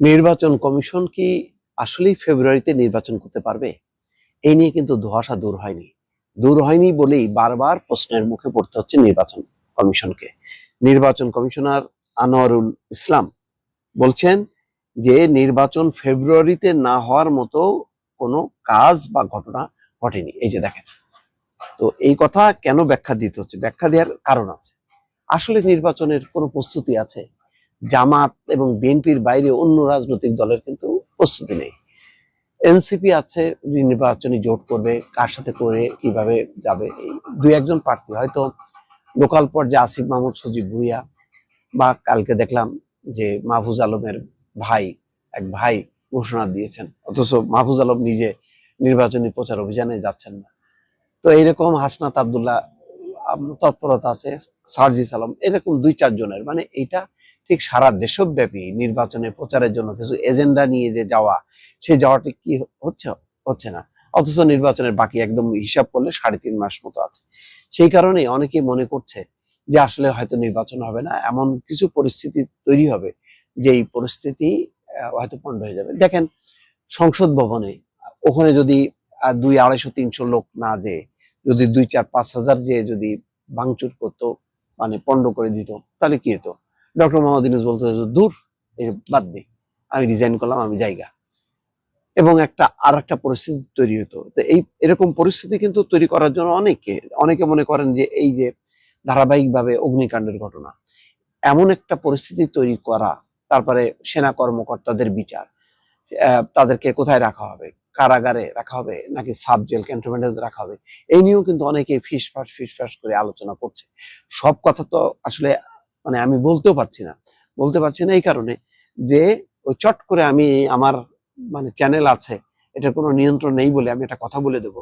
নির্বাচন কমিশন কি আসলেই ফেব্রুয়ারিতে নির্বাচন করতে পারবে? এই নিয়ে কিন্তু ধোঁয়াশা দূর হয়নি বলেই বারবার প্রশ্নের মুখে পড়তে হচ্ছে নির্বাচন কমিশনকে। নির্বাচন কমিশনার আনোয়ারুল ইসলাম বলছেন যে নির্বাচন ফেব্রুয়ারিতে না হওয়ার মতো কোনো কাজ বা ঘটনা ঘটেনি। এই যে দেখেন, তো এই কথা কেন ব্যাখ্যা দিতে হচ্ছে? ব্যাখ্যা দেওয়ার কারণ আছে। আসলে নির্বাচনের কোনো প্রস্তুতি আছে? জামাত এবং বিএনপির বাইরে অন্য রাজনৈতিক দলের কিন্তু প্রস্তুতি নেই। এনসিপি আছে, নির্বাচনী জোট করবে, কার সাথে করে কিভাবে যাবে, এই দুই একজন প্রার্থী হয়তো লোকাল পর্যায়ে আসিফ মাহমুদ, সজীব ভুইয়া, বা কালকে দেখলাম যে মাহফুজ আলমের ভাই, এক ভাই ঘোষণা দিয়েছেন, অথচ মাহফুজ আলম নিজে নির্বাচনী প্রচার অভিযানে যাচ্ছেন না। তো এইরকম হাসনাত আব্দুল্লাহ তৎপরতা আছে, সার্জিস আলম, এরকম দুই চারজনের, মানে এইটা ঠিক সারা দেশব্যাপী নির্বাচনের প্রচারের জন্য কিছু এজেন্ডা নিয়ে যে যাওয়া, সেই যাওয়াটি কি হচ্ছে? হচ্ছে না। অথচ নির্বাচনের বাকি একদম হিসাব করলে 3.5 মাস মতো আছে। সেই কারণে অনেকেই মনে করছে যে আসলে হয়তো নির্বাচন হবে না, এমন কিছু পরিস্থিতি তৈরি হবে যে এই পরিস্থিতি হয়তো পণ্ড হয়ে যাবে। দেখেন, সংসদ ভবনে ওখানে যদি 200, 250, 300 লোক না যেয়ে যদি 2, 4, 5 হাজার যে যদি ভাঙচুর করতো, মানে পণ্ড করে দিত, তাহলে কি হতো? ডক্টর মোহাম্মদ ইউনূস বলতো দূর, বাদ দে, আমি রিজাইন করলাম, আমি জায়গা। এবং আর একটা পরিস্থিতি তৈরি হতো। তো এরকম পরিস্থিতি কিন্তু তৈরি করার জন্য অনেকে মনে করেন যে এই যে ধারাবাহিকভাবে অগ্নিকাণ্ডের ঘটনা, এমন একটা পরিস্থিতি তৈরি করা, তারপরে সেনা কর্মকর্তাদের বিচার, তাদেরকে কোথায় রাখা হবে, কারাগারে রাখা হবে নাকি সাব জেল ক্যান্টনমেন্টে রাখা হবে, এই নিয়েও কিন্তু অনেকে ফিসফাস করে আলোচনা করছে। সব কথা তো আসলে মানে আমি বলতে পারছি না এই কারণে যে ওই চট করে আমি আমার মানে চ্যানেল আছে, এটা কোনো নিয়ন্ত্রণ নেই বলে আমি একটা কথা বলে দেবো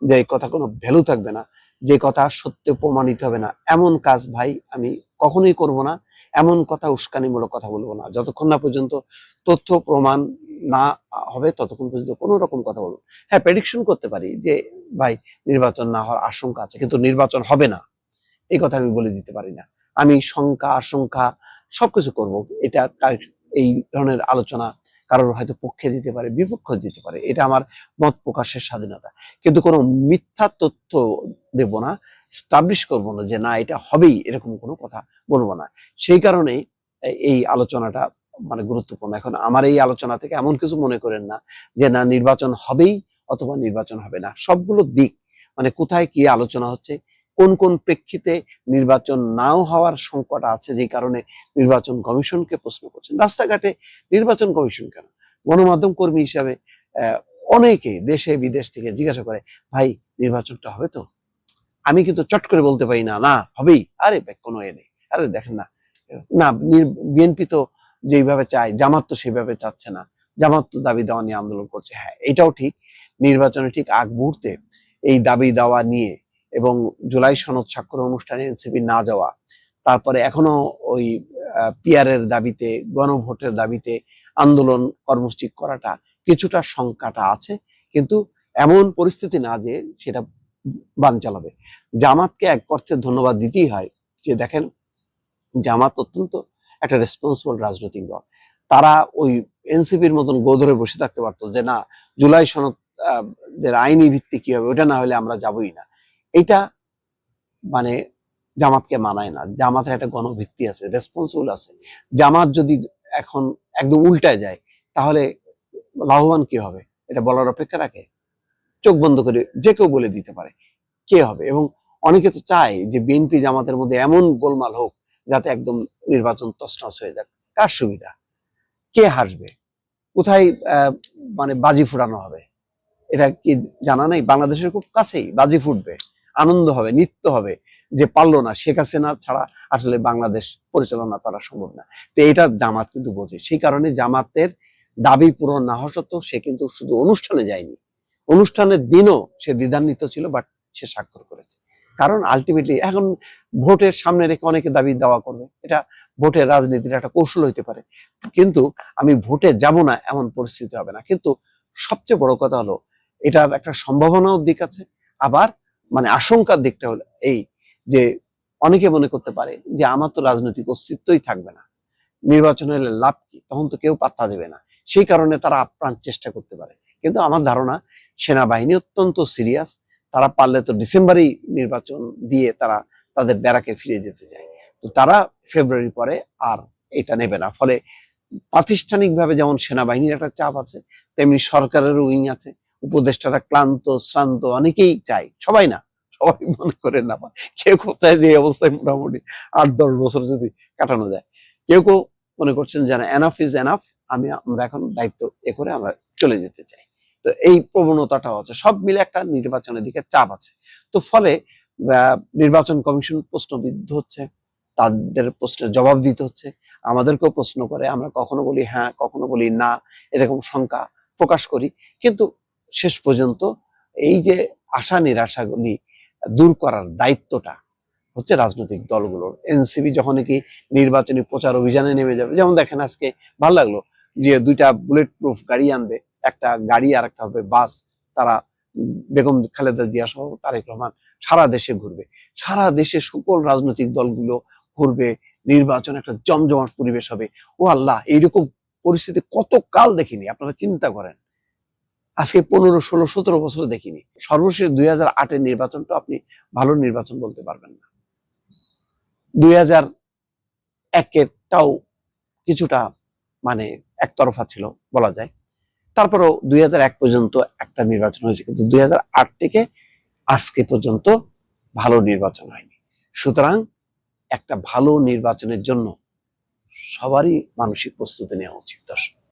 যে এই কথা কোনো ভ্যালু থাকবে না, যে কথা সত্য প্রমাণিত হবে না, এমন কাজ ভাই আমি কখনোই করব না। এমন কথা, উস্কানিমূলক কথা বলবো না, যতক্ষণ না পর্যন্ত তথ্য প্রমাণ না হবে ততক্ষণ পর্যন্ত কোনো রকম কথা বলবো। হ্যাঁ, প্রেডিকশন করতে পারি যে ভাই নির্বাচন না হওয়ার আশঙ্কা আছে, কিন্তু নির্বাচন হবে না এই কথা আমি বলে দিতে পারি না। আমি শঙ্কা আশঙ্কা সবকিছু করব। এটা এই ধরনের আলোচনা কারোর হয়তো পক্ষে দিতে পারে, বিপক্ষে দিতে পারে, এটা আমার মত প্রকাশের স্বাধীনতা। কিন্তু কোনো মিথ্যা তথ্য দেব না, স্টাবলিশ করবো না যে না এটা হবেই, এরকম কোনো কথা বলবো না। সেই কারণেই এই আলোচনাটা মানে গুরুত্বপূর্ণ। এখন আমার এই আলোচনা থেকে এমন কিছু মনে করেন না যে না নির্বাচন হবেই অথবা নির্বাচন হবে না। সবগুলো দিক, মানে কোথায় কি আলোচনা হচ্ছে, কোন কোন প্রেক্ষিতে নির্বাচন নাও হওয়ার সংকট আছে, যে কারণে নির্বাচন কমিশনকে প্রশ্ন করছেন। রাস্তাঘাটে নির্বাচন কমিশন কেন? গণমাধ্যম কর্মী হিসাবে অনেকে দেশে বিদেশ থেকে জিজ্ঞাসা করে, ভাই নির্বাচনটা হবে তো? আমি কিন্তু চট করে বলতে পারি না, না হবেই। আরে কোনো এ নেই, আরে দেখেন না, না বিএনপি তো যেইভাবে চায়, জামাত তো সেইভাবে চাচ্ছে না, জামাত তো দাবি দেওয়া নিয়ে আন্দোলন করছে। হ্যাঁ, এটাও ঠিক। নির্বাচনের ঠিক আগ মুহূর্তে এই দাবি দাওয়া নিয়ে এবং জুলাই সনদ স্বাক্ষর অনুষ্ঠানে এনসিপি না যাওয়া, তারপরে এখনো ওই পিআরের দাবিতে, গণভোটের দাবিতে আন্দোলন কর্মসূচি করাটা, কিছুটা শঙ্কাটা আছে। কিন্তু এমন পরিস্থিতি না যে সেটা বান চালাবে। জামাতকে এক অর্থে ধন্যবাদ দিতেই হয় যে দেখেন, জামাত অত্যন্ত একটা রেসপন্সিবল রাজনৈতিক দল। তারা ওই এনসিপির মতন গো ধরে বসে থাকতে পারতো যে না জুলাই সনদ আইনি ভিত্তি কি হবে, ওটা না হলে আমরা যাবই না। এটা মানে জামাতকে মানায় না। জামাতের একটা গণভিত্তি আছে, রেসপন্সিবল আছে। জামাত যদি এখন একদম উল্টায় যায় তাহলে লাভবান কি হবে এটা বলার অপেক্ষা রাখে? চোখ বন্ধ করে যে কেউ বলে দিতে পারে কে হবে। এবং অনেকে তো চায় যে বিএনপি জামাতের মধ্যে এমন গোলমাল হোক যাতে একদম নির্বাচন তছনছ হয়ে যাক। কার সুবিধা? কে হাসবে? কোথায় মানে বাজি ফুটানো হবে? এটা কি জানা নেই? বাংলাদেশের খুব কাছেই বাজি ফুটবে, আনন্দ হবে, নৃত্য হবে, যে পারলো না, শেখ হাসিনা ছাড়া আসলে বাংলাদেশ পরিচালনা করা সম্ভব না। তো এটা জামাত কিন্তু বোঝে। সেই কারণে জামাতের দাবি পূরণ না হওয়া সত্ত্বেও সে কিন্তু শুধু অনুষ্ঠানে যায়নি, অনুষ্ঠানের দিনও সে দ্বিধান্বিত ছিল, বাট সে স্বাক্ষর করেছে। কারণ আলটিমেটলি এখন ভোটের সামনে রেখে অনেকে দাবি দাওয়া করবে, এটা ভোটের রাজনীতির একটা কৌশল হইতে পারে, কিন্তু আমি ভোটে যাব না এমন পরিস্থিতি হবে না। কিন্তু সবচেয়ে বড় কথা হলো এটার একটা সম্ভাবনাও দিক আছে, আবার মানে আশঙ্কার দিকটা হলো এই যে অনেকে মনে করতে পারে যে আমার তো রাজনৈতিক অস্তিত্বই থাকবে না, নির্বাচন হলে লাভ কি, তখন তো কেউ পাত্তা দেবে না। সেই কারণে তারা আপ্রাণ চেষ্টা করতে পারে। কিন্তু আমার ধারণা সেনাবাহিনী অত্যন্ত সিরিয়াস, তারা পারলে তো ডিসেম্বরেই নির্বাচন দিয়ে তারা তাদের ব্যারাকে ফিরে যেতে চায়। তো তারা ফেব্রুয়ারি পরে আর এটা নেবে না। ফলে প্রাতিষ্ঠানিকভাবে যেমন সেনাবাহিনীর একটা চাপ আছে, তেমনি সরকারের উইং আছে, উপদেষ্টারা ক্লান্ত শ্রান্ত, অনেকেই চায়, সবাই না, সবাই মনে করে না, কেউ কেউ চায় যে এই অবস্থায় মোটামুটি 8-10 বছর যদি কাটানো যায়। কেউ কেউ মনে করছেন যে এনাফ ইজ এনাফ, আমরা এখন দায়িত্ব এ করে আমরা চলে যেতে চাই। তো এই প্রবণতাটাও আছে, সব মিলে একটা নির্বাচনের দিকে চাপ আছে। তো ফলে নির্বাচন কমিশন প্রশ্নবিদ্ধ হচ্ছে, তাদের প্রশ্নের জবাব দিতে হচ্ছে, আমাদেরকেও প্রশ্ন করে, আমরা কখনো বলি হ্যাঁ, কখনো বলি না, এরকম শঙ্কা প্রকাশ করি। কিন্তু শেষ পর্যন্ত এই যে আশা নিরাশাগুলি দূর করার দায়িত্বটা হচ্ছে রাজনৈতিক দলগুলোর। এনসিপি যখন কি নির্বাচনী প্রচার অভিযানে নেমে যাবে, যেমন দেখেন আজকে ভালো লাগলো যে 2টা বুলেট প্রুফ গাড়ি আনবে, একটা গাড়ি আর একটা হবে বাস, তারা বেগম খালেদা জিয়া সহ তারেক রহমান সারা দেশে ঘুরবে, সারা দেশে সকল রাজনৈতিক দলগুলো ঘুরবে, নির্বাচন একটা জমজমাট পরিবেশ হবে। ও আল্লাহ, এইরকম পরিস্থিতি কত কাল দেখিনি, আপনারা চিন্তা করেন। আজকে 15, 16, 17 বছর দেখিনি। সর্বশেষ 2008-এর নির্বাচনটা আপনি ভালো নির্বাচন বলতে পারবেন না। 2001-এরটাও কিছুটা মানে একতরফা ছিল বলা যায়। তারপরেও 2001 পর্যন্ত একটা নির্বাচন হয়েছে, কিন্তু 2008 থেকে আজকে পর্যন্ত ভালো নির্বাচন হয়নি। সুতরাং একটা ভালো নির্বাচনের জন্য সবারই মানসিক প্রস্তুতি নেওয়া উচিত। দর্শক।